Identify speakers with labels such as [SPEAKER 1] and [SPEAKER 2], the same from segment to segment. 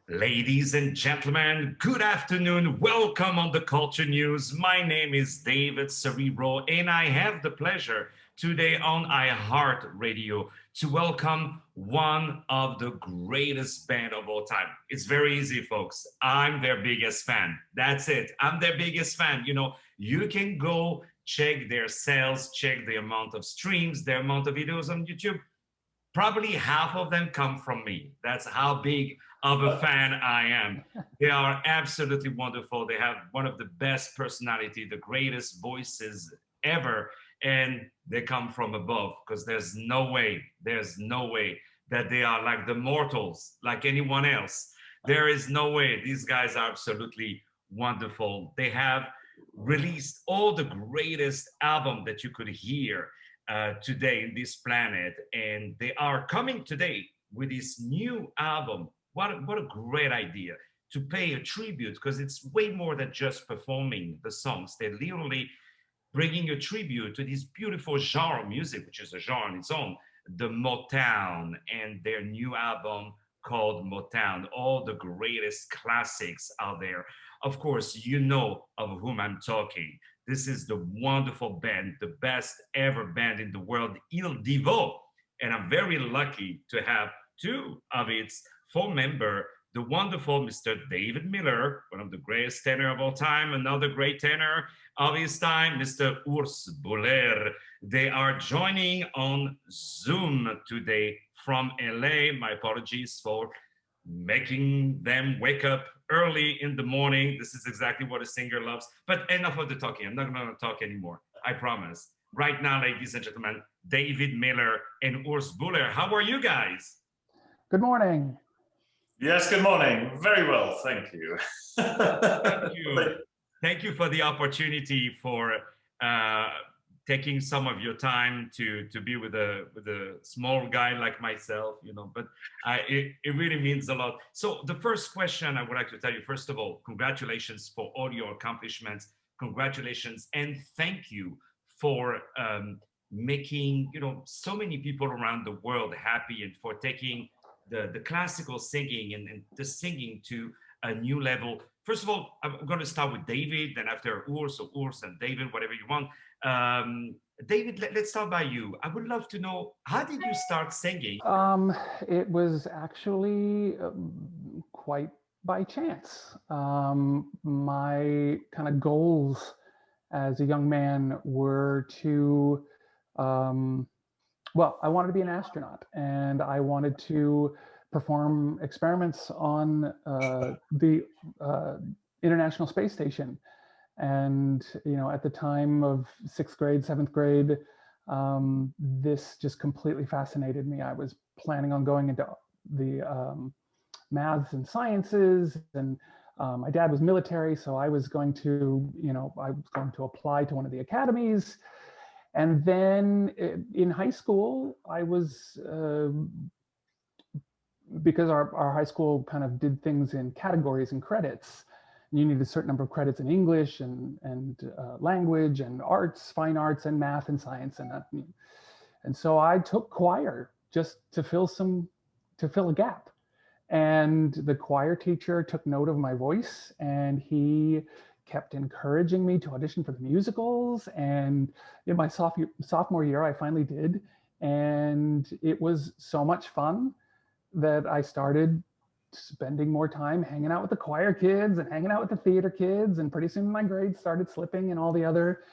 [SPEAKER 1] Ladies and gentlemen, good afternoon. Welcome on the Culture News. My name is David Serero, and I have the pleasure today on iHeart Radio to welcome one of the greatest band of all time. It's very easy, folks. I'm their biggest fan. That's it. I'm their biggest fan. You can go check their sales, check the amount of streams, the amount of videos on YouTube. Probably half of them come from me. That's how big of a fan I am. They are absolutely wonderful. They have one of the best personality, the greatest voices ever, and they come from above because there's no way that they are like the mortals, like anyone else. There is no way. These guys are absolutely wonderful. They have released all the greatest album that you could hear today in this planet, and they are coming today with this new album. What a great idea to pay a tribute, because it's way more than just performing the songs. They're literally bringing a tribute to this beautiful genre of music, which is a genre on its own, the Motown, and their new album called Motown. All the greatest classics out there. Of course, you know of whom I'm talking. This is the wonderful band, the best ever band in the world, Il Divo. And I'm very lucky to have two of its full members, the wonderful Mr. David Miller, one of the greatest tenor of all time, another great tenor of his time, Mr. Urs Buhler. They are joining on Zoom today from LA. My apologies for making them wake up early in the morning. This is exactly what a singer loves. But enough of the talking. I'm not going to talk anymore. I promise. Right now, ladies and gentlemen, David Miller and Urs Buhler. How are you guys?
[SPEAKER 2] Good morning.
[SPEAKER 3] Yes, good morning. Very well, thank you.
[SPEAKER 1] Thank you. Thank you for the opportunity for taking some of your time to be with a small guy like myself, but it really means a lot. So the first question I would like to tell you, first of all, congratulations for all your accomplishments. Congratulations and thank you for making so many people around the world happy, and for taking the classical singing and the singing to a new level. First of all, I'm going to start with David, then after Urs, or Urs and David, whatever you want. David, let's start by you. I would love to know, how did you start singing?
[SPEAKER 2] It was actually quite by chance. My kind of goals as a young man were to, I wanted to be an astronaut, and I wanted to perform experiments on the International Space Station. And, at the time of 6th grade, 7th grade, this just completely fascinated me. I was planning on going into the maths and sciences, and my dad was military, so I was going to, apply to one of the academies. And then in high school, I was, because our high school kind of did things in categories and credits. You needed a certain number of credits in English and language and arts, fine arts, and math and science. And so I took choir just to fill a gap. And the choir teacher took note of my voice, and he kept encouraging me to audition for the musicals. And in my sophomore year, I finally did. And it was so much fun that I started spending more time hanging out with the choir kids and hanging out with the theater kids. And pretty soon my grades started slipping in all the other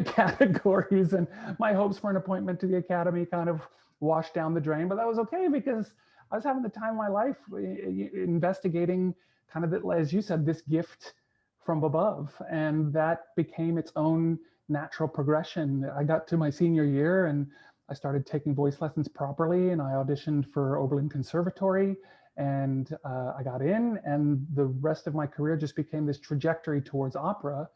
[SPEAKER 2] categories. And my hopes for an appointment to the academy kind of washed down the drain. But that was okay, because I was having the time of my life investigating kind of, as you said, this gift from above. And that became its own natural progression. I got to my senior year and I started taking voice lessons properly, and I auditioned for Oberlin Conservatory, and I got in, and the rest of my career just became this trajectory towards opera.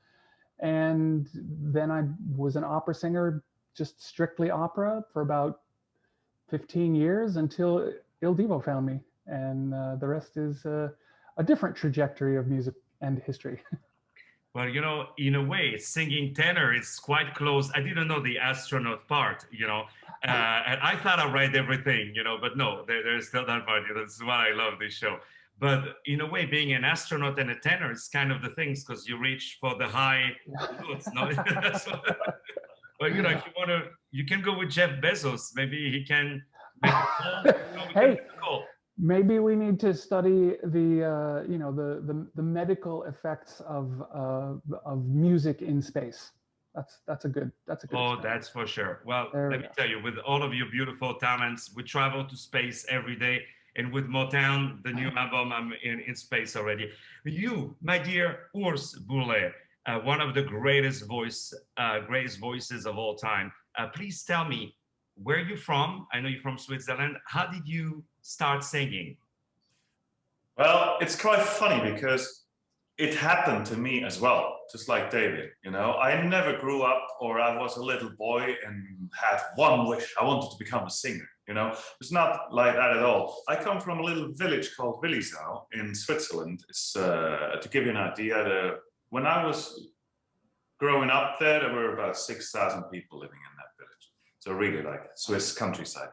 [SPEAKER 2] And then I was an opera singer, just strictly opera, for about 15 years until Il Divo found me. And the rest is a different trajectory of music and history.
[SPEAKER 1] Well, in a way, singing tenor is quite close. I didn't know the astronaut part, and I thought I read everything, but no, there's still that part. This is why I love this show. But in a way, being an astronaut and a tenor is kind of the things, because you reach for the high notes. No? But you know, if you want to, you can go with Jeff Bezos. Maybe he can make a call. You know,
[SPEAKER 2] Hey, maybe we need to study the you know, the medical effects of music in space. That's a good
[SPEAKER 1] Oh,
[SPEAKER 2] experiment.
[SPEAKER 1] that's for sure. Well,
[SPEAKER 2] There we
[SPEAKER 1] let me
[SPEAKER 2] go.
[SPEAKER 1] tell you, with all of your beautiful talents, we travel to space every day. And with Motown, the new album, I'm in space already. You, my dear Urs Buhler, one of the greatest voices of all time. Please tell me, where are you from? I know you're from Switzerland. How did you start singing?
[SPEAKER 3] Well, it's quite funny because it happened to me as well, just like David. You know, I never grew up, or I was a little boy and had one wish: I wanted to become a singer. You know, it's not like that at all. I come from a little village called Willisau in Switzerland. It's to give you an idea. When I was growing up there were about 6,000 people living in that village. So really like Swiss countryside.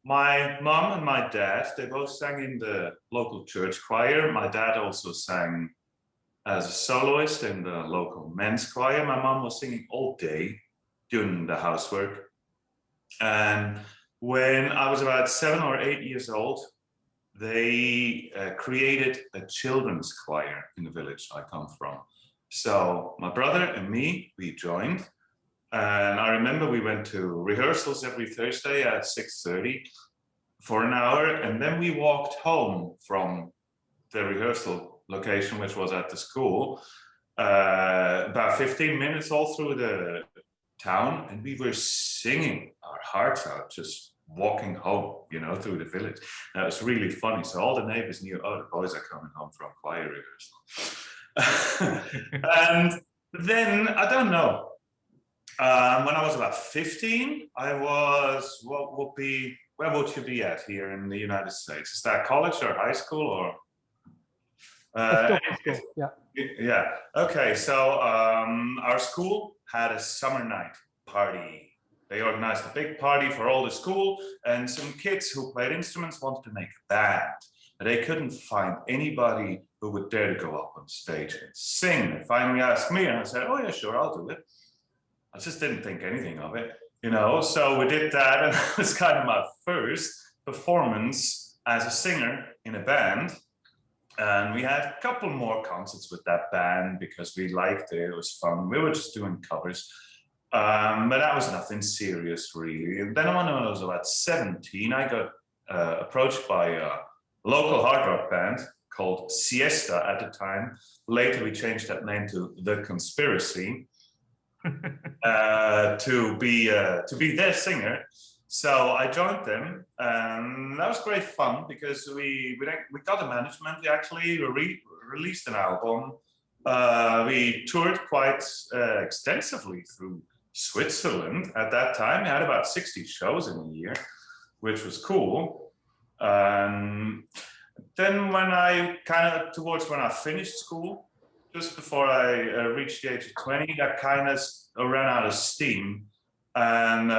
[SPEAKER 3] My mom and my dad, they both sang in the local church choir. My dad also sang as a soloist in the local men's choir. My mom was singing all day doing the housework. And when I was about 7 or 8 years old, they created a children's choir in the village I come from. So my brother and me, we joined. And I remember we went to rehearsals every Thursday at 6:30 for an hour. And then we walked home from the rehearsal location, which was at the school, about 15 minutes all through the town. And we were singing our hearts out, just walking home, you know, through the village. That was really funny. So all the neighbors knew, oh, the boys are coming home from choir rehearsal. And then, I don't know, when I was about 15, I was, where would you be at here in the United States? Is that college or high school or?
[SPEAKER 2] High school, yeah.
[SPEAKER 3] Yeah, okay, so our school had a summer night party. They organized a big party for all the school, and some kids who played instruments wanted to make a band. But they couldn't find anybody who would dare to go up on stage and sing. They finally asked me, and I said, oh yeah, sure, I'll do it. I just didn't think anything of it, you know? So we did that, and it was kind of my first performance as a singer in a band. And we had a couple more concerts with that band because we liked it, it was fun. We were just doing covers. But that was nothing serious, really. And then when I was about 17, I got approached by a local hard rock band called Siesta at the time. Later, we changed that name to The Conspiracy to be their singer. So I joined them, and that was great fun because we got a management. We actually released an album. We toured quite extensively through Switzerland at that time. We had about 60 shows in a year, which was cool. Then when I towards when I finished school, just before I reached the age of 20, that kind of ran out of steam. And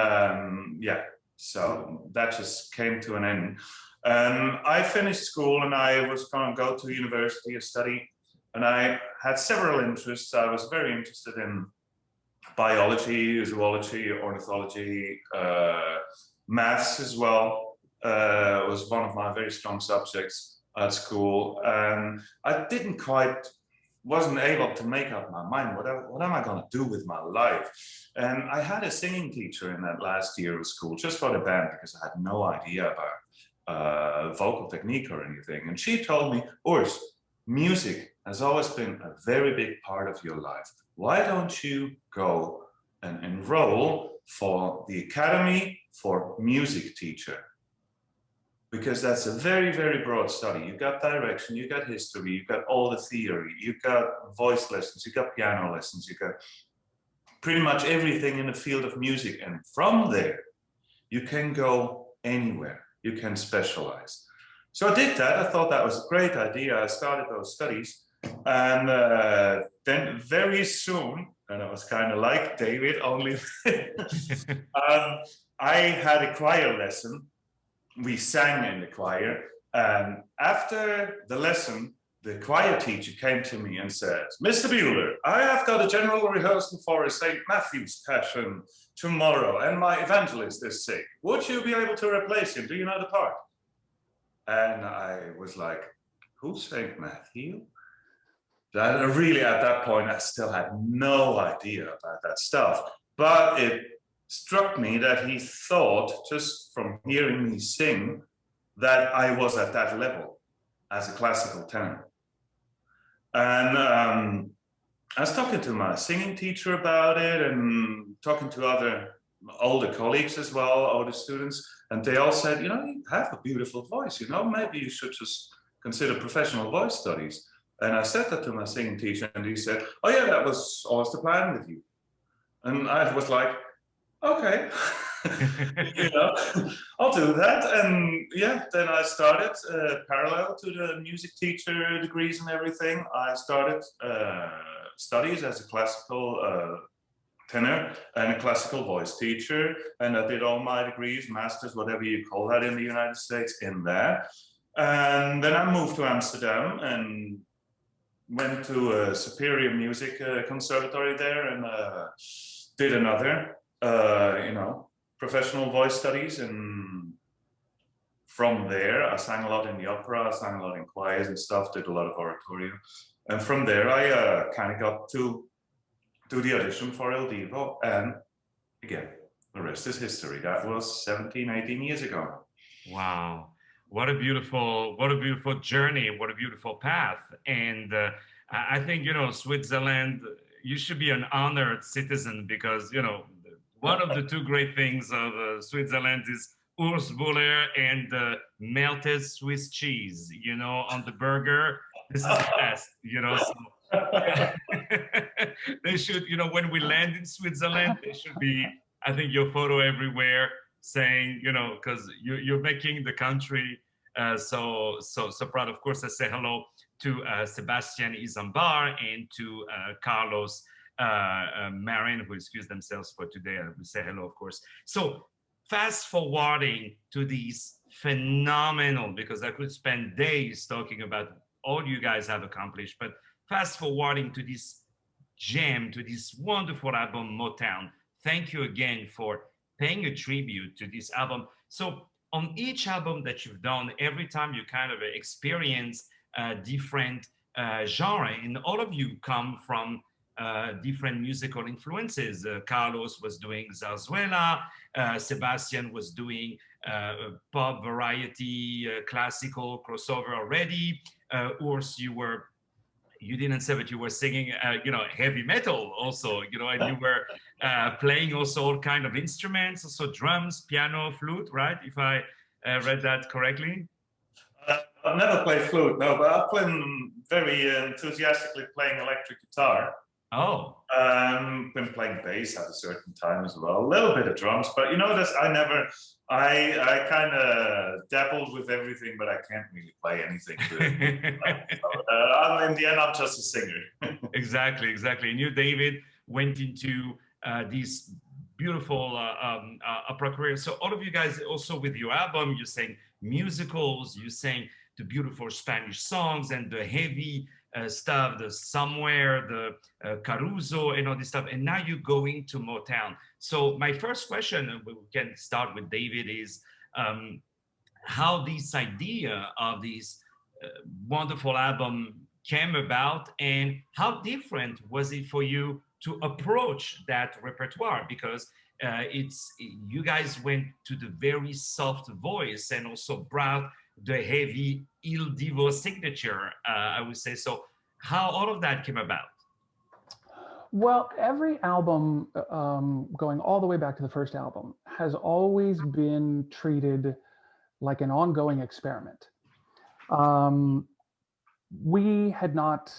[SPEAKER 3] yeah, so that just came to an end. I finished school and I was going to go to university to study. And I had several interests. I was very interested in biology, zoology, ornithology, maths as well. Was one of my very strong subjects at school. I wasn't able to make up my mind. What am I going to do with my life? And I had a singing teacher in that last year of school, just for the band, because I had no idea about vocal technique or anything. And she told me, Urs, music has always been a very big part of your life. Why don't you go and enroll for the Academy for Music Teacher? Because that's a very, very broad study. You got direction, you got history, you got all the theory, you got voice lessons, you got piano lessons, you got pretty much everything in the field of music. And from there, you can go anywhere. You can specialize. So I did that. I thought that was a great idea. I started those studies. And then very soon, and I was kind of like David, only I had a choir lesson. We sang in the choir, And after the lesson, the choir teacher came to me and said, "Mr. Buhler, I have got a general rehearsal for a St. Matthew's Passion tomorrow, and my evangelist is sick. Would you be able to replace him? Do you know the part?" And I was like, "Who's St. Matthew?" Really, at that point, I still had no idea about that stuff. But it struck me that he thought, just from hearing me sing, that I was at that level as a classical tenor. And I was talking to my singing teacher about it and talking to other older colleagues as well, older students, and they all said, "You know, you have a beautiful voice, you know, maybe you should just consider professional voice studies." And I said that to my singing teacher, and he said, "Oh yeah, that was always the plan with you." And I was like, "Okay, you know, I'll do that." And yeah, then I started parallel to the music teacher degrees and everything. I started studies as a classical tenor and a classical voice teacher, and I did all my degrees, masters, whatever you call that in the United States, in there. And then I moved to Amsterdam and went to a superior music conservatory there and did another, you know, professional voice studies. And from there, I sang a lot in the opera, I sang a lot in choirs and stuff, did a lot of oratorio. And from there, I kind of got to do the audition for Il Divo. And again, the rest is history. That was 17, 18 years ago.
[SPEAKER 1] Wow. What a beautiful journey. What a beautiful path. And I think, you know, Switzerland, you should be an honored citizen because, you know, one of the two great things of Switzerland is Urs Buhler and melted Swiss cheese, you know, on the burger. This is the best, you know. So, yeah. They should, you know, when we land in Switzerland, there should be, I think, your photo everywhere saying, you know, because you're making the country so proud. Of course, I say hello to Sebastian Izambar and to Carlos Marin, who excused themselves for today. I will say hello, of course. So fast forwarding to these phenomenal, because I could spend days talking about all you guys have accomplished, but fast forwarding to this gem, to this wonderful album, Motown. Thank you again for paying a tribute to this album. So on each album that you've done, every time you kind of experience different genre, and all of you come from different musical influences. Carlos was doing zarzuela, Sebastian was doing pop, variety, classical, crossover already. Urs, you didn't say, but you were singing, you know, heavy metal also, you know, and you were playing also all kind of instruments, also drums, piano, flute, right? If I read that correctly.
[SPEAKER 3] I've never played flute, no, but I've been very enthusiastically playing electric guitar.
[SPEAKER 1] Oh.
[SPEAKER 3] Been playing bass at a certain time as well, a little bit of drums, but you know, I kind of dabbled with everything, but I can't really play anything. In the end, I'm just a singer.
[SPEAKER 1] Exactly. And you, David, went into these beautiful opera career. So all of you guys also with your album, you sang musicals, you sang the beautiful Spanish songs and the heavy stuff, the Somewhere, the Caruso and all this stuff. And now you're going to Motown. So my first question, we can start with David, is how this idea of this wonderful album came about, and how different was it for you to approach that repertoire? Because you guys went to the very soft voice and also brought the heavy Il Divo signature, I would say. So how all of that came about?
[SPEAKER 2] Well, every album, going all the way back to the first album, has always been treated like an ongoing experiment. We had not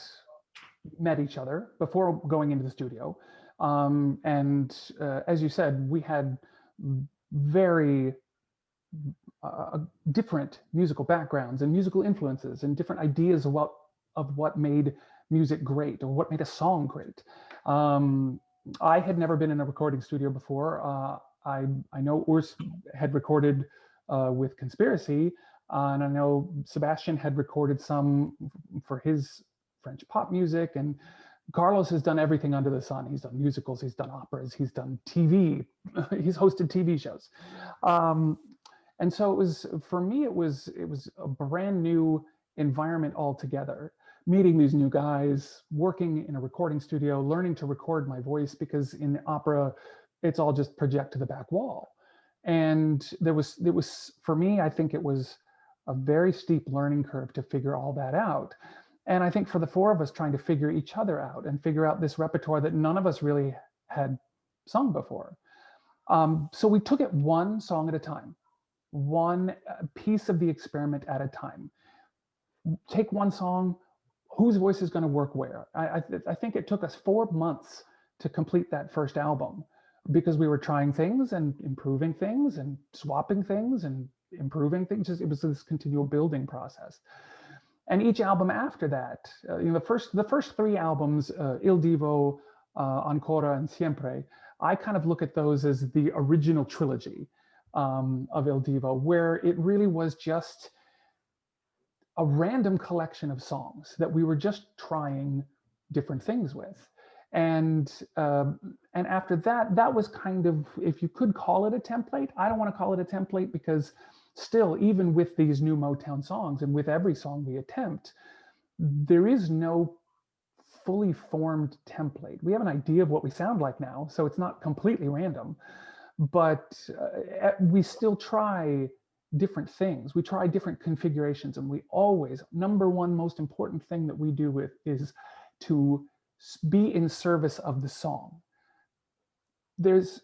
[SPEAKER 2] met each other before going into the studio. And as you said, we had very different musical backgrounds and musical influences and different ideas of what made music great or what made a song great. I had never been in a recording studio before. I know Urs had recorded with Conspiracy, And I know Sebastian had recorded some for his French pop music, and Carlos has done everything under the sun. He's done musicals, he's done operas, he's done TV, he's hosted TV shows. And so it was, for me, it was a brand new environment altogether. Meeting these new guys, working in a recording studio, learning to record my voice, because in the opera, it's all just project to the back wall. And there was, for me, I think it was a very steep learning curve to figure all that out. And I think for the four of us trying to figure each other out and figure out this repertoire that none of us really had sung before. So we took it one song at a time, one piece of the experiment at a time. Take one song, whose voice is going to work where? I think it took us 4 months to complete that first album, because we were trying things and improving things and swapping things and improving things. It was this continual building process. And each album after that, the first 3 albums, Il Divo, Ancora, and Siempre, I kind of look at those as the original trilogy of Il Divo, where it really was just a random collection of songs that we were just trying different things with. And after that, that was kind of, if you could call it a template. I don't want to call it a template, because still, even with these new Motown songs and with every song we attempt, there is no fully formed template. We have an idea of what we sound like now, so it's not completely random, but we still try different things. We try different configurations, and we always, number one most important thing that we do is to be in service of the song. There's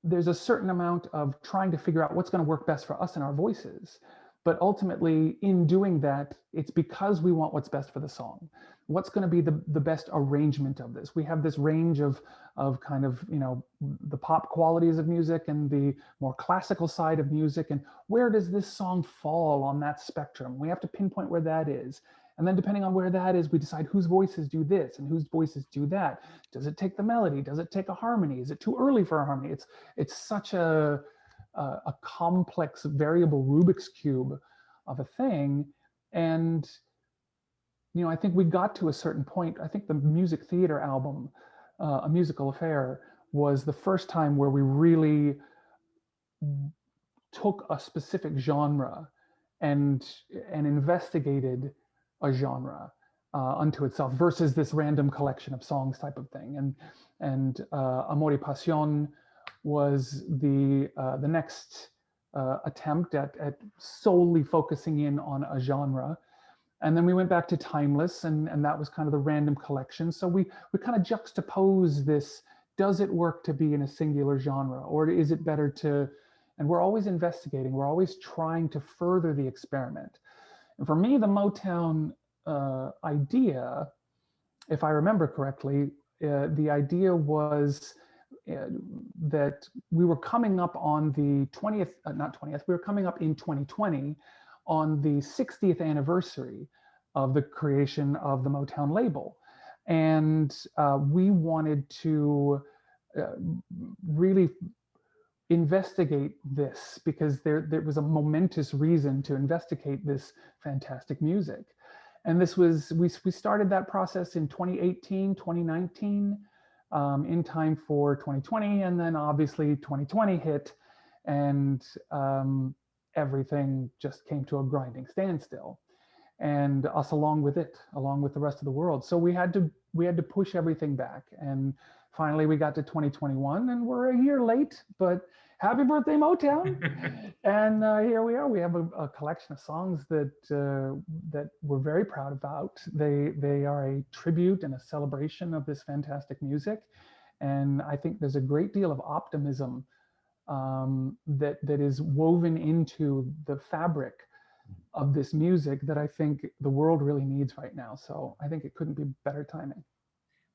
[SPEAKER 2] a certain amount of trying to figure out what's going to work best for us and our voices. But ultimately, in doing that, it's because we want what's best for the song. What's going to be the best arrangement of this? We have this range of kind of, the pop qualities of music and the more classical side of music. And where does this song fall on that spectrum? We have to pinpoint where that is. And then depending on where that is, we decide whose voices do this and whose voices do that. Does it take the melody? Does it take a harmony? Is it too early for a harmony? It's such a complex variable Rubik's Cube of a thing. And, I think we got to a certain point. I think the music theater album, A Musical Affair, was the first time where we really took a specific genre and investigated a genre unto itself, versus this random collection of songs type of thing. And Amor y Pasión was the next attempt at solely focusing in on a genre. And then we went back to Timeless, and that was kind of the random collection. So we kind of juxtapose this. Does it work to be in a singular genre, or is it better to, and we're always investigating, we're always trying to further the experiment. And for me, the Motown idea, if I remember correctly, the idea was that we were coming up on the 20th, we were coming up in 2020 on the 60th anniversary of the creation of the Motown label. And we wanted to really investigate this, because there was a momentous reason to investigate this fantastic music. And this was, we started that process in 2018, 2019, in time for 2020. And then obviously 2020 hit, and everything just came to a grinding standstill, and us along with it, along with the rest of the world. So we had to push everything back. And finally we got to 2021, and we're a year late, but happy birthday, Motown. And here we are. We have a collection of songs that we're very proud about. They are a tribute and a celebration of this fantastic music. And I think there's a great deal of optimism that is woven into the fabric of this music that I think the world really needs right now. So I think it couldn't be better timing.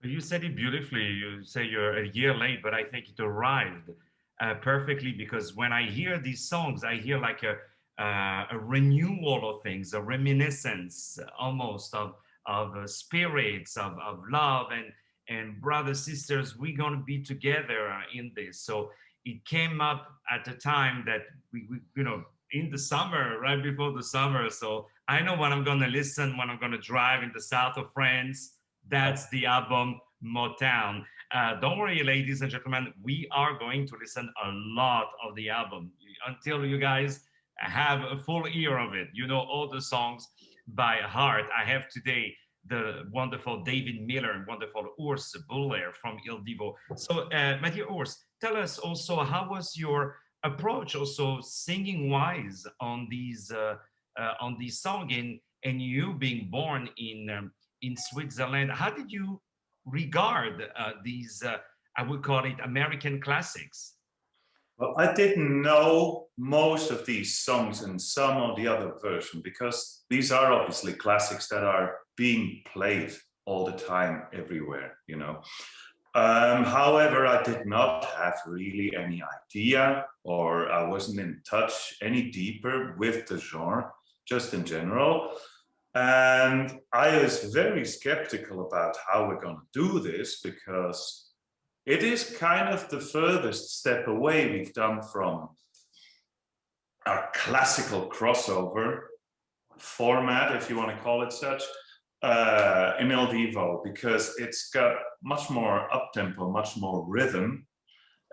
[SPEAKER 1] You said it beautifully. You say you're a year late, but I think it arrived perfectly, because when I hear these songs, I hear like a renewal of things, a reminiscence almost of spirits, of love, and brothers, sisters, we're going to be together in this. So it came up at a time that we in the summer, right before the summer. So I know when I'm going to listen, when I'm going to drive in the south of France. That's the album Motown. Don't worry, ladies and gentlemen, we are going to listen a lot of the album until you guys have a full ear of it. You know all the songs by heart. I have today the wonderful David Miller and wonderful Urs Buhler from Il Divo. So, my dear Urs, tell us also how was your approach, also singing wise on these song, and you being born in Switzerland. How did you regard these? I would call it American classics.
[SPEAKER 3] Well, I didn't know most of these songs and some of the other versions because these are obviously classics that are being played all the time everywhere, you know. However, I did not have really any idea, or I wasn't in touch any deeper with the genre, just in general. And I was very skeptical about how we're going to do this because it is kind of the furthest step away we've done from a classical crossover format, if you want to call it such, in Il Divo, because it's got much more up-tempo, much more rhythm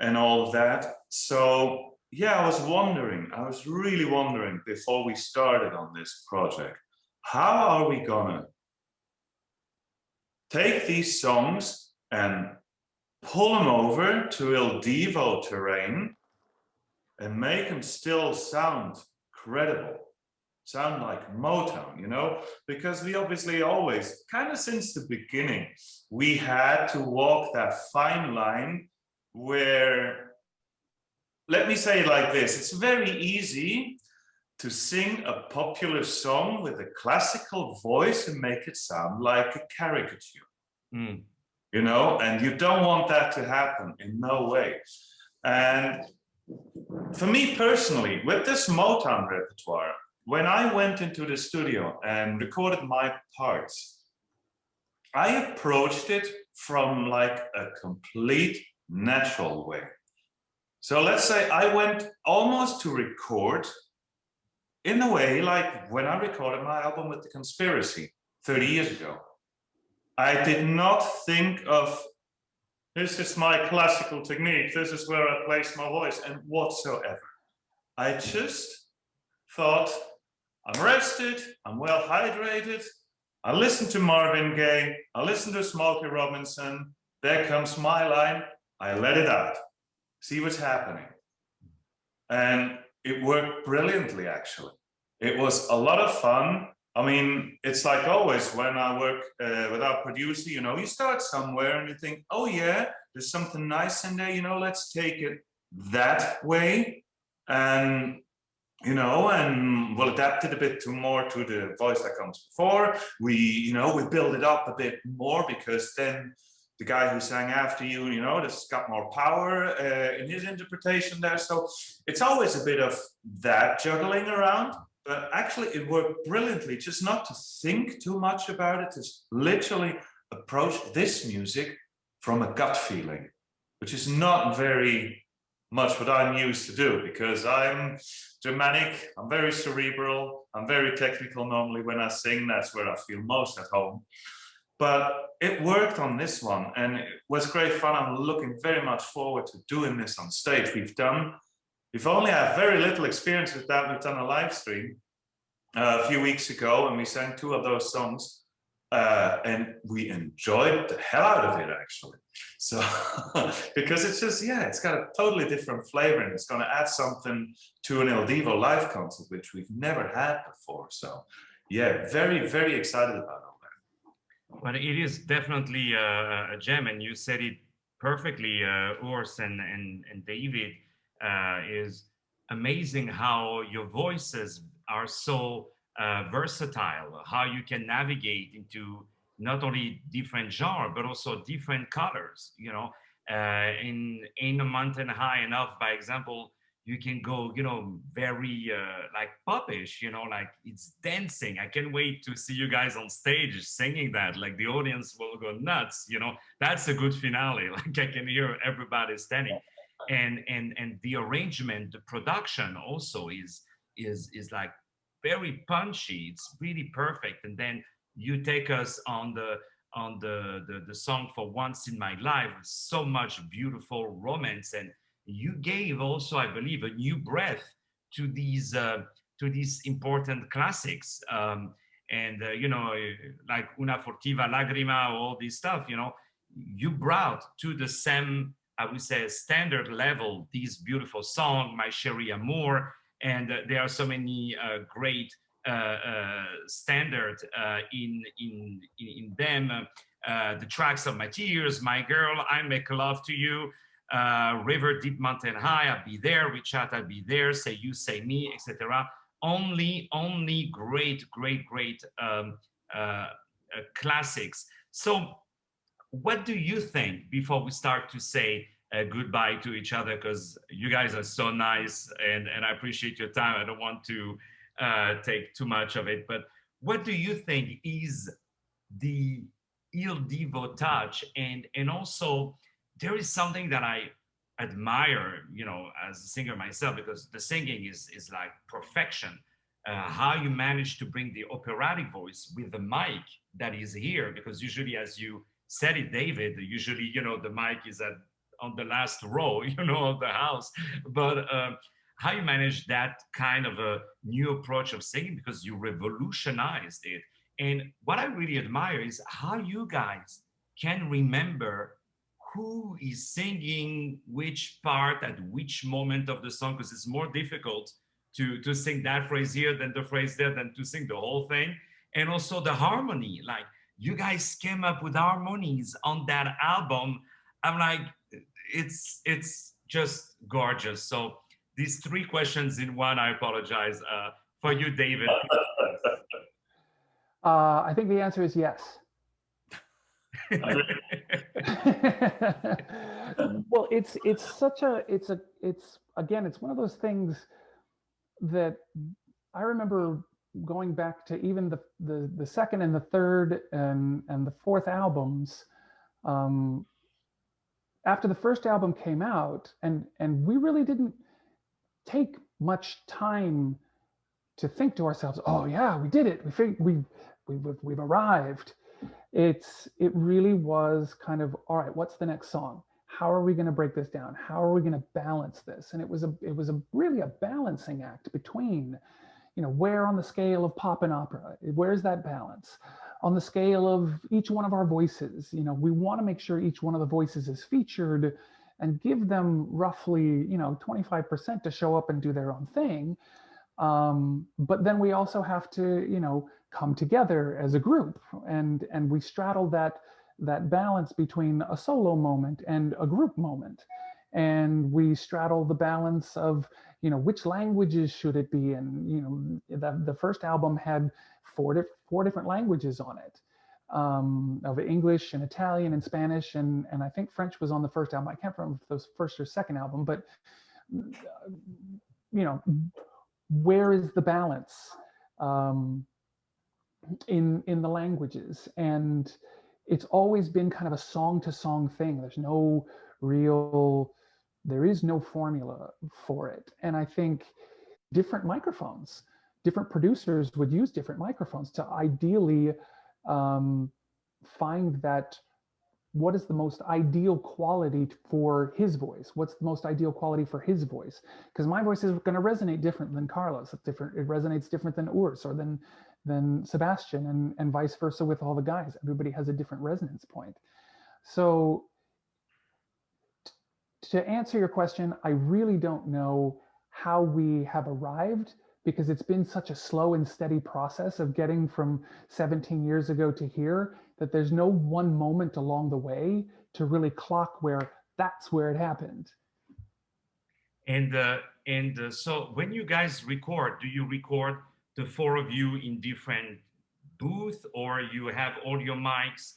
[SPEAKER 3] and all of that. So yeah, I was really wondering before we started on this project, how are we gonna take these songs and pull them over to Il Divo terrain and make them still sound credible, sound like Motown, you know? Because we obviously always, kind of since the beginning, we had to walk that fine line where, let me say it like this, it's very easy to sing a popular song with a classical voice and make it sound like a caricature.
[SPEAKER 1] Mm.
[SPEAKER 3] You know, and you don't want that to happen in no way. And for me personally, with this Motown repertoire, when I went into the studio and recorded my parts, I approached it from like a complete natural way. So let's say I went almost to record in a way like when I recorded my album with The Conspiracy 30 years ago. I did not think of, this is my classical technique, this is where I place my voice, and whatsoever. I just thought, I'm rested, I'm well hydrated, I listen to Marvin Gaye, I listen to Smokey Robinson, there comes my line, I let it out, see what's happening. And it worked brilliantly, actually. It was a lot of fun. I mean, it's like always when I work with our producer, you know, you start somewhere and you think, oh yeah, there's something nice in there, you know, let's take it that way. And, you know, and we'll adapt it a bit more to the voice that comes before. We, you know, we build it up a bit more because then the guy who sang after you, you know, has got more power in his interpretation there. So it's always a bit of that juggling around. But actually, it worked brilliantly, just not to think too much about it, just literally approach this music from a gut feeling, which is not very much what I'm used to do, because I'm Germanic, I'm very cerebral, I'm very technical normally when I sing, that's where I feel most at home. But it worked on this one, and it was great fun. I'm looking very much forward to doing this on stage. We've only had very little experience with that. We've done a live stream a few weeks ago, and we sang 2 of those songs, and we enjoyed the hell out of it, actually. So, because it's just, yeah, it's got a totally different flavor, and it's going to add something to an Il Divo live concert, which we've never had before. So, yeah, very, very excited about all that.
[SPEAKER 1] But it is definitely a gem, and you said it perfectly, Urs and David. Is amazing how your voices are so versatile, how you can navigate into not only different genre but also different colors. You know, in a mountain high enough, by example, you can go, you know, very like popish, you know, like it's dancing. I can't wait to see you guys on stage singing that. Like the audience will go nuts, you know. That's a good finale. Like I can hear everybody standing. And the arrangement, the production also is like very punchy. It's really perfect. And then you take us on the song For Once in My Life with so much beautiful romance, and you gave also, I believe, a new breath to these important classics. And you know, like Una Furtiva Lagrima, all this stuff, you know, you brought to the same, I would say, standard level these beautiful songs, My Cherie Amour, and there are so many great standard in them. The tracks of My Tears, My Girl, I Make Love to You, River Deep Mountain High, I'll Be There, Reach Out, I'll Be There, Say You, Say Me, etc. Only great classics. So what do you think before we start to say goodbye to each other? Because you guys are so nice, and I appreciate your time. I don't want to take too much of it, but what do you think is the Il Divo touch? And also, there is something that I admire, you know, as a singer myself, because the singing is like perfection. How you manage to bring the operatic voice with the mic that is here, because usually, as you said it, David, usually, you know, the mic is on the last row, you know, of the house. But how you manage that kind of a new approach of singing, because you revolutionized it. And what I really admire is how you guys can remember who is singing which part at which moment of the song, because it's more difficult to sing that phrase here than the phrase there than to sing the whole thing. And also the harmony, like you guys came up with harmonies on that album. I'm like, it's just gorgeous. So these three questions in one, I apologize. For you, David.
[SPEAKER 2] I think the answer is yes. Well, it's again, it's one of those things that I remember going back to even the second and the third and the fourth albums. After the first album came out, and we really didn't take much time to think to ourselves, oh yeah, we did it, we've arrived. It really was kind of, all right, what's the next song? How are we going to break this down? How are we going to balance this? And it was really a balancing act between, you know, where on the scale of pop and opera, where's that balance? On the scale of each one of our voices, you know, we want to make sure each one of the voices is featured and give them roughly, you know, 25% to show up and do their own thing. But then we also have to, you know, come together as a group, and we straddle that balance between a solo moment and a group moment, and we straddle the balance of, you know, which languages should it be in. You know, the first album had four different languages on it, of English and Italian and Spanish, and I think French was on the first album. I can't remember if it was first or second album, but you know, where is the balance in the languages? And it's always been kind of a song to song thing. There is no formula for it. And I think different producers would use different microphones to ideally find that what is the most ideal quality for his voice? What's the most ideal quality for his voice? Because my voice is going to resonate different than Carlos. It's different. It resonates different than Urs or than Sebastian, and vice versa with all the guys. Everybody has a different resonance point. So to answer your question, I really don't know how we have arrived, because it's been such a slow and steady process of getting from 17 years ago to here, that there's no one moment along the way to really clock where that's where it happened.
[SPEAKER 1] And so when you guys record, do you record the four of you in different booths, or you have audio mics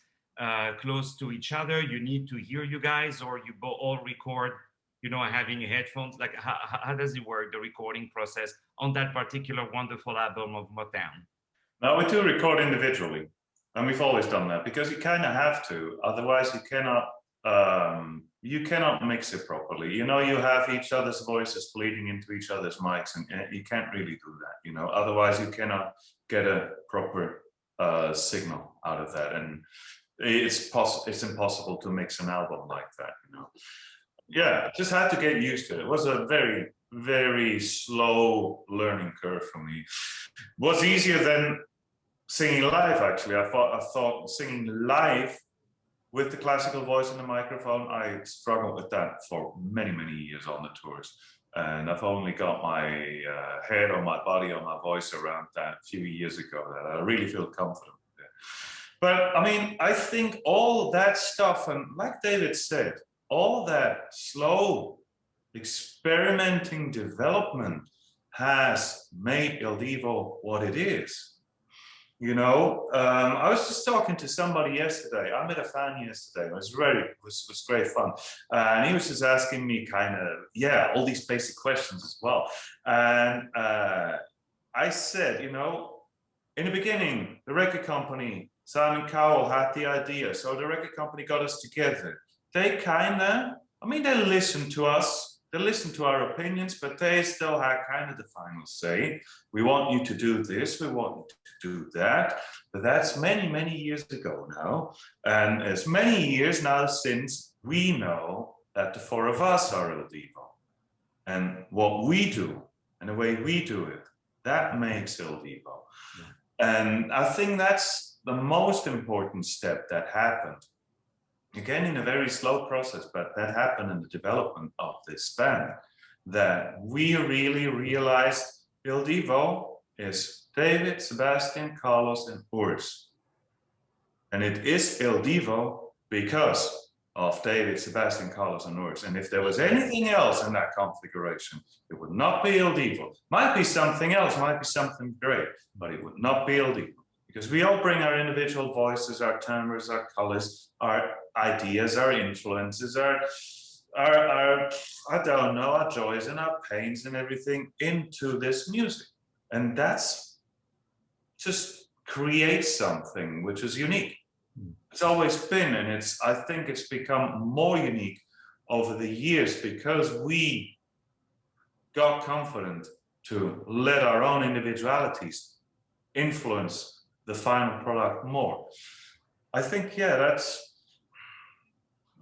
[SPEAKER 1] close to each other? You need to hear you guys, or you all record, you know, having headphones? Like how does it work, the recording process on that particular wonderful album of Motown?
[SPEAKER 3] No, we do record individually, and we've always done that because you kind of have to. Otherwise, you cannot you cannot mix it properly. You know, you have each other's voices bleeding into each other's mics, and you can't really do that, you know, otherwise you cannot get a proper signal out of that. And it's impossible to mix an album like that, you know. Yeah, just had to get used to it. It was a very, very slow learning curve for me. It was easier than singing live, actually. I thought singing live with the classical voice in the microphone, I struggled with that for many, many years on the tours. And I've only got my head or my body or my voice around that a few years ago that I really feel confident with it. But I mean, I think all that stuff, and like David said, all that slow experimenting development has made Il Divo what it is. You know, I was just talking to somebody yesterday. I met a fan yesterday. It was great fun. And he was just asking me kind of, yeah, all these basic questions as well. And I said, you know, in the beginning, the record company, Simon Cowell had the idea. So the record company got us together. They kind of, I mean, they listened to us. They listened to our opinions, but they still had kind of the final say. We want you to do this, we want you to do that. But that's many, many years ago now. And it's many years now since we know that the four of us are Il Divo. And what we do and the way we do it, that makes Il Divo. Yeah. And I think that's the most important step that happened. Again, in a very slow process, but that happened in the development of this band, that we really realized Il Divo is David, Sebastian, Carlos, and Urs. And it is Il Divo because of David, Sebastian, Carlos, and Urs. And if there was anything else in that configuration, it would not be Il Divo. Might be something else, might be something great, but it would not be Il Divo. Because we all bring our individual voices, our timbres, our colors, our ideas, our influences, our I don't know, our joys and our pains and everything into this music. And that's just creates something which is unique. It's always been, and I think it's become more unique over the years because we got confident to let our own individualities influence the final product more. I think, yeah,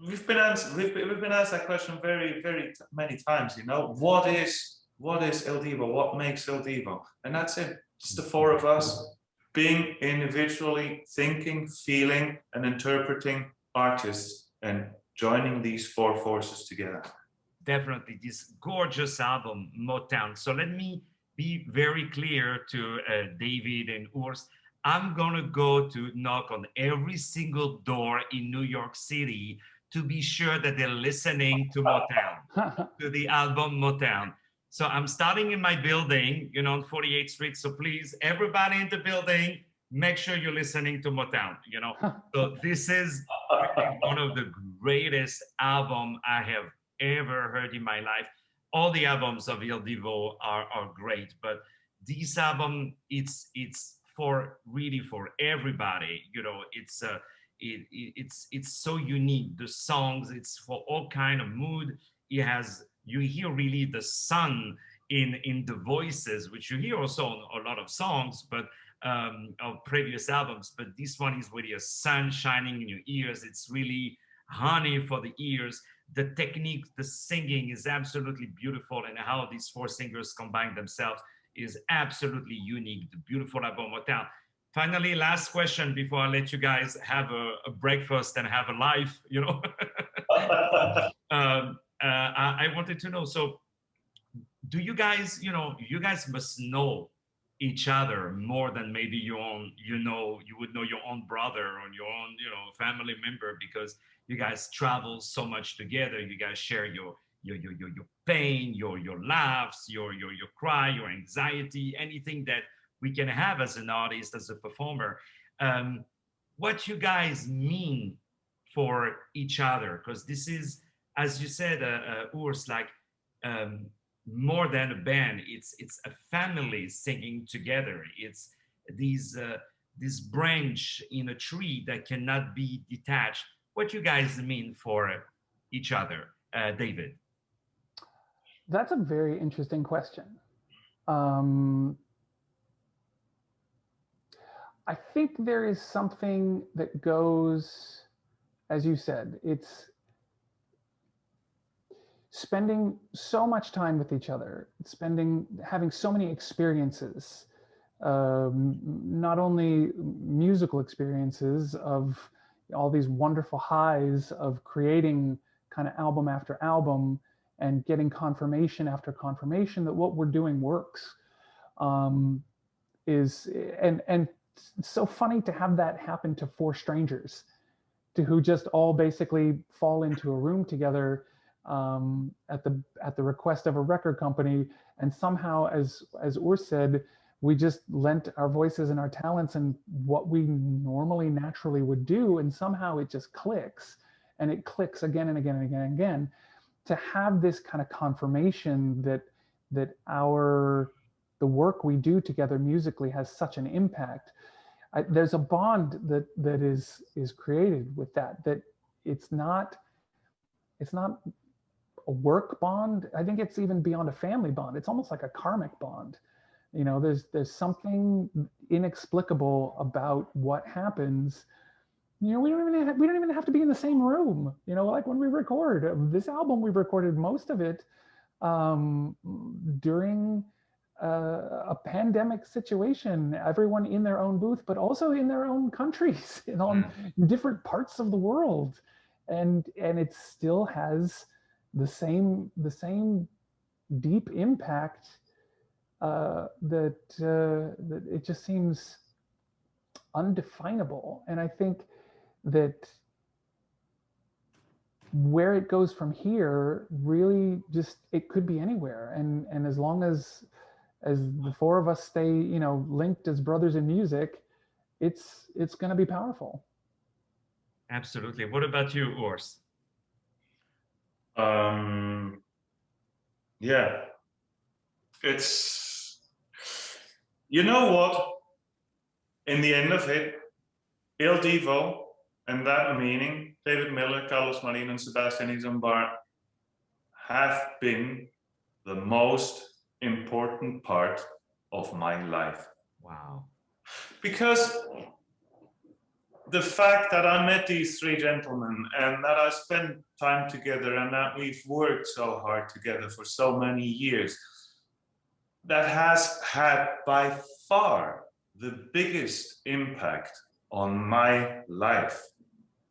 [SPEAKER 3] we've been asked that question very, very many times, you know, what is Il Divo? What makes Il Divo? And that's it. Just the four of us being individually thinking, feeling, and interpreting artists and joining these four forces together.
[SPEAKER 1] Definitely, this gorgeous album, Motown. So let me be very clear to David and Urs. I'm gonna go to knock on every single door in New York City to be sure that they're listening to Motown, to the album Motown. So I'm starting in my building, you know, on 48th Street. So please, everybody in the building, make sure you're listening to Motown, you know. So this is really one of the greatest albums I have ever heard in my life. All the albums of Il Divo are great, but this album, it's for really for everybody, you know. It's so unique. The songs, it's for all kind of mood. You hear really the sun in the voices, which you hear also on a lot of songs, but of previous albums. But this one is really a sun shining in your ears. It's really honey for the ears. The technique, the singing is absolutely beautiful, and how these four singers combine themselves is absolutely unique. The beautiful album Motown. Finally, last question before I let you guys have a breakfast and have a life, you know. I wanted to know, so do you guys, you know, you guys must know each other more than maybe your own, you would know your own brother or your own, you know, family member, because you guys travel so much together. You guys share your pain, your laughs, your cry, your anxiety, anything that we can have as an artist, as a performer. What you guys mean for each other, because this is, as you said, Urs, like more than a band. It's a family singing together. It's this branch in a tree that cannot be detached. what you guys mean for each other. David.
[SPEAKER 2] That's a very interesting question. I think there is something that goes, as you said, it's spending so much time with each other, having so many experiences, not only musical experiences of all these wonderful highs of creating kind of album after album and getting confirmation after confirmation that what we're doing works. And it's so funny to have that happen to four strangers who just all basically fall into a room together at the request of a record company, and somehow, as Urs said, we just lent our voices and our talents and what we normally naturally would do, and somehow it just clicks, and it clicks again and again and again and again. To have this kind of confirmation that the work we do together musically has such an impact. There's a bond that is created with that it's not a work bond. I think it's even beyond a family bond. It's almost like a karmic bond. You know, there's something inexplicable about what happens. You know, we don't even have to be in the same room. You know, like when we record this album, we recorded most of it during a pandemic situation, everyone in their own booth, but also in their own countries and on different parts of the world. And it still has the same deep impact that it just seems undefinable. And I think that where it goes from here really just, it could be anywhere. And as long as the four of us stay, you know, linked as brothers in music, it's going to be powerful.
[SPEAKER 1] Absolutely. What about you, Urs?
[SPEAKER 3] Yeah, it's, you know what, in the end of it, Il Divo, and that meaning, David Miller, Carlos Marin, and Sebastian Izambar have been the most important part of my life.
[SPEAKER 1] Wow.
[SPEAKER 3] Because the fact that I met these three gentlemen and that I spent time together and that we've worked so hard together for so many years, that has had by far the biggest impact on my life,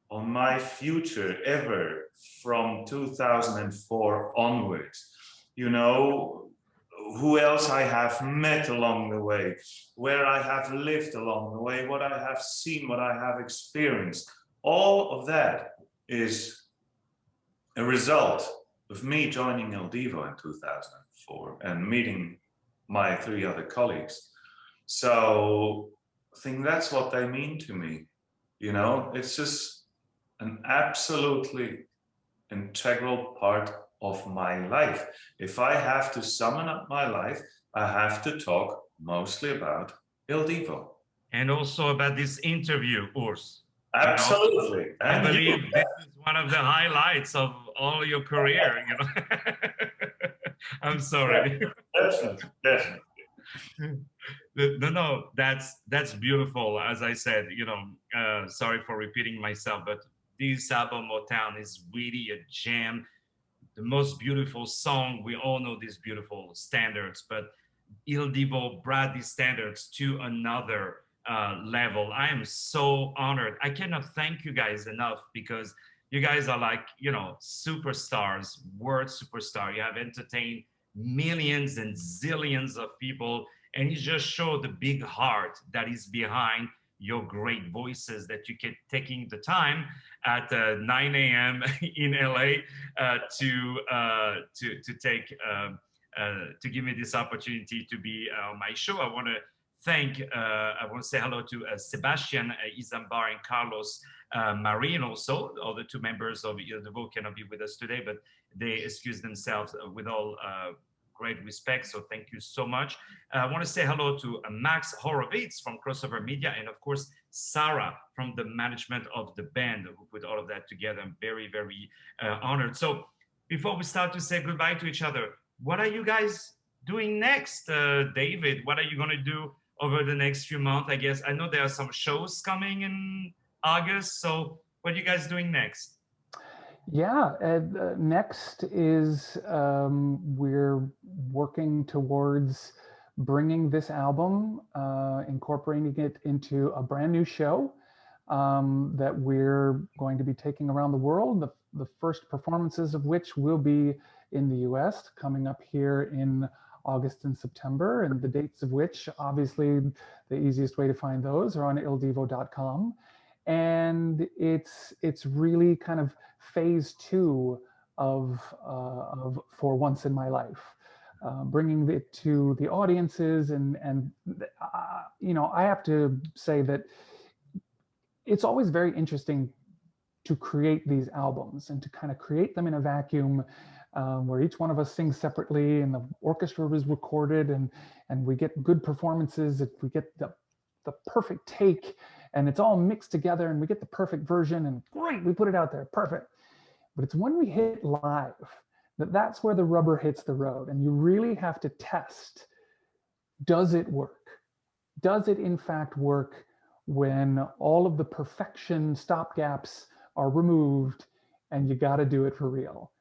[SPEAKER 3] on my future ever from 2004 onwards. You know, who else I have met along the way, where I have lived along the way, what I have seen, what I have experienced. All of that is a result of me joining Il Divo in 2004 and meeting my three other colleagues. So I think that's what they mean to me. You know, it's just an absolutely integral part of my life. If I have to summon up my life, I have to talk mostly about Il Divo.
[SPEAKER 1] And also about this interview, Urs.
[SPEAKER 3] Absolutely.
[SPEAKER 1] You know, I believe this is one of the highlights of all your career, you know. I'm sorry.
[SPEAKER 3] Yeah, definitely.
[SPEAKER 1] No, that's beautiful. As I said, you know, sorry for repeating myself, but this album Motown is really a gem. The most beautiful song. We all know these beautiful standards, but Il Divo brought these standards to another level. I am so honored. I cannot thank you guys enough because you guys are like, you know, superstars, world superstar. You have entertained millions and zillions of people, and you just show the big heart that is behind your great voices, that you keep taking the time at 9 a.m. in LA to give me this opportunity to be on my show. I want to say hello to Sebastian Izambar and Carlos Marin also. All the two members of Il Divo cannot be with us today, but they excuse themselves with all great respect. So thank you so much. I want to say hello to Max Horowitz from Crossover Media, and of course, Sarah from the management of the band who put all of that together. I'm very, very honored. So before we start to say goodbye to each other, what are you guys doing next, David? What are you going to do over the next few months? I guess I know there are some shows coming in August. So what are you guys doing next?
[SPEAKER 2] Yeah, next is we're working towards bringing this album, incorporating it into a brand new show that we're going to be taking around the world. The first performances of which will be in the US, coming up here in August and September, and the dates of which, obviously, the easiest way to find those are on ildivo.com. And it's really kind of phase two of For Once in My Life, bringing it to the audiences, and you know, I have to say that it's always very interesting to create these albums and to kind of create them in a vacuum, where each one of us sings separately and the orchestra was recorded, and we get good performances, if we get the perfect take, and it's all mixed together and we get the perfect version, and great, we put it out there, perfect. But it's when we hit live that's where the rubber hits the road, and you really have to test, does it work? Does it in fact work when all of the perfection stopgaps are removed and you got to do it for real?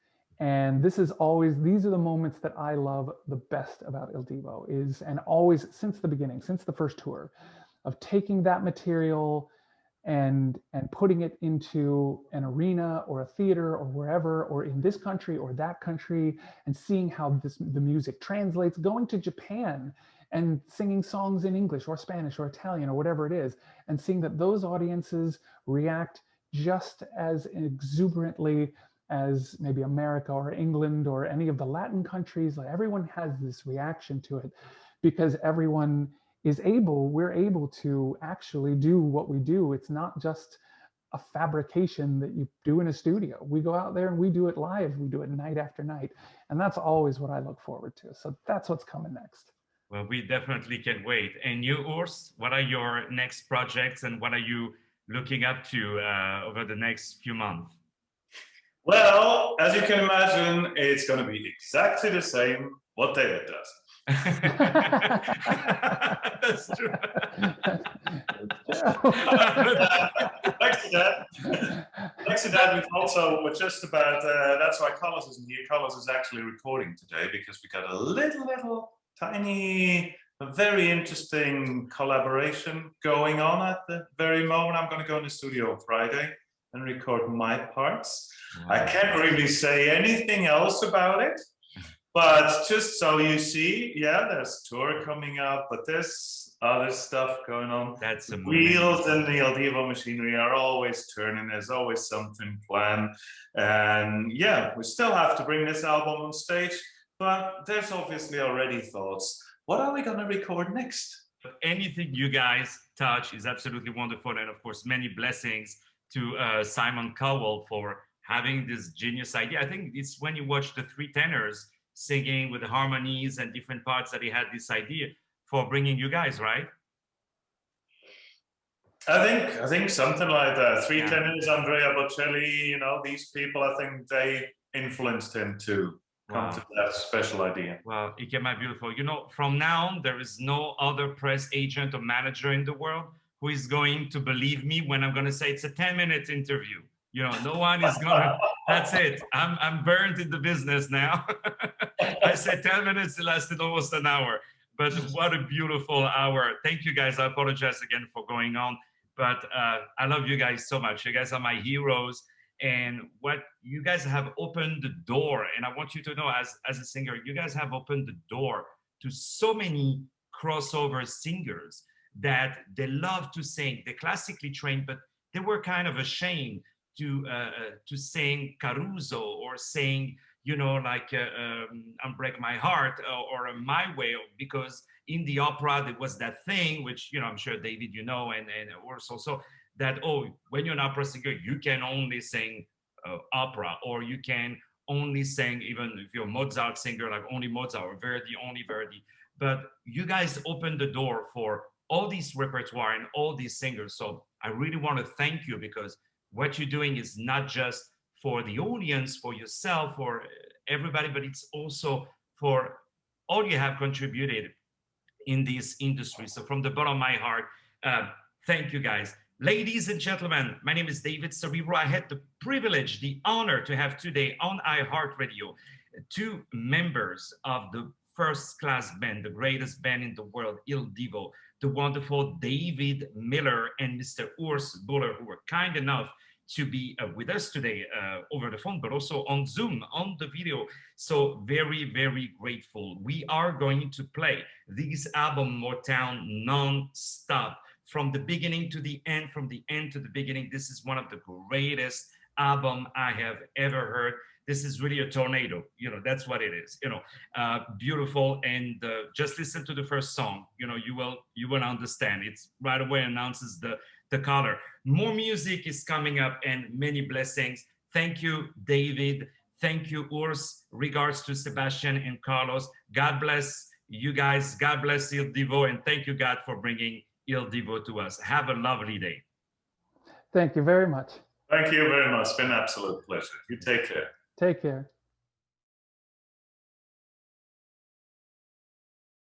[SPEAKER 2] And these are the moments that I love the best about Il Divo, and always since the beginning, since the first tour, of taking that material and putting it into an arena or a theater or wherever, or in this country or that country, and seeing how the music translates, going to Japan and singing songs in English or Spanish or Italian or whatever it is, and seeing that those audiences react just as exuberantly as maybe America or England or any of the Latin countries. Like, everyone has this reaction to it because we're able to actually do what we do. It's not just a fabrication that you do in a studio. We go out there and we do it live. We do it night after night. And that's always what I look forward to. So that's what's coming next.
[SPEAKER 1] Well, we definitely can't wait. And you, Urs, what are your next projects and what are you looking up to over the next few months?
[SPEAKER 3] Well, as you can imagine, it's going to be exactly the same what David does.
[SPEAKER 1] That's true.
[SPEAKER 3] Next to that, we're just about, that's why Carlos isn't here. Carlos is actually recording today because we got a little tiny, very interesting collaboration going on at the very moment. I'm going to go in the studio on Friday and record my parts. Wow. I can't really say anything else about it. But just so you see, yeah, there's tour coming up, but there's other stuff going on.
[SPEAKER 1] That's amazing.
[SPEAKER 3] Wheels in the Il Divo machinery are always turning. There's always something planned. And yeah, we still have to bring this album on stage, but there's obviously already thoughts. What are we going to record next?
[SPEAKER 1] Anything you guys touch is absolutely wonderful. And of course, many blessings to Simon Cowell for having this genius idea. I think it's when you watch the three tenors singing with the harmonies and different parts that he had this idea for bringing you guys, right?
[SPEAKER 3] I think something like that. Three tenors, Andrea Bocelli, you know, these people, I think they influenced him to come to that special idea.
[SPEAKER 1] Well, it came out beautiful. You know, from now on, there is no other press agent or manager in the world who is going to believe me when I'm going to say it's a 10-minute interview. You know, no one is gonna, that's it. I'm burned in the business now. I said 10 minutes, it lasted almost an hour. But what a beautiful hour. Thank you guys. I apologize again for going on. But I love you guys so much. You guys are my heroes. And what you guys have opened the door. And I want you to know, as a singer, you guys have opened the door to so many crossover singers that they love to sing. They're classically trained, but they were kind of ashamed to sing Caruso or sing, you know, like Unbreak My Heart or My Way, because in the opera there was that thing, which, you know, I'm sure David, you know, and also that, oh, when you're an opera singer, you can only sing opera, or you can only sing, even if you're a Mozart singer, like only Mozart, or Verdi, only Verdi. But you guys opened the door for all these repertoire and all these singers. So I really want to thank you, because what you're doing is not just for the audience, for yourself, for everybody, but it's also for all you have contributed in this industry. So from the bottom of my heart, thank you guys. Ladies and gentlemen, my name is David Serero. I had the privilege, the honor to have today on iHeart Radio two members of the first class band, the greatest band in the world, Il Divo, the wonderful David Miller and Mr. Urs Buhler, who were kind enough to be with us today over the phone, but also on Zoom, on the video. So very, very grateful. We are going to play this album, Motown, non-stop, from the beginning to the end, from the end to the beginning. This is one of the greatest album I have ever heard. This is really a tornado, you know, that's what it is, you know, beautiful. And just listen to the first song, you know, you will understand. It's right away announces the color. More music is coming up, and many blessings. Thank you, David. Thank you, Urs. Regards to Sebastian and Carlos. God bless you guys. God bless Il Divo, and thank you, God, for bringing Il Divo to us. Have a lovely day.
[SPEAKER 2] Thank you very much.
[SPEAKER 3] Thank you very much. It's been an absolute pleasure. You take care.
[SPEAKER 2] Take care.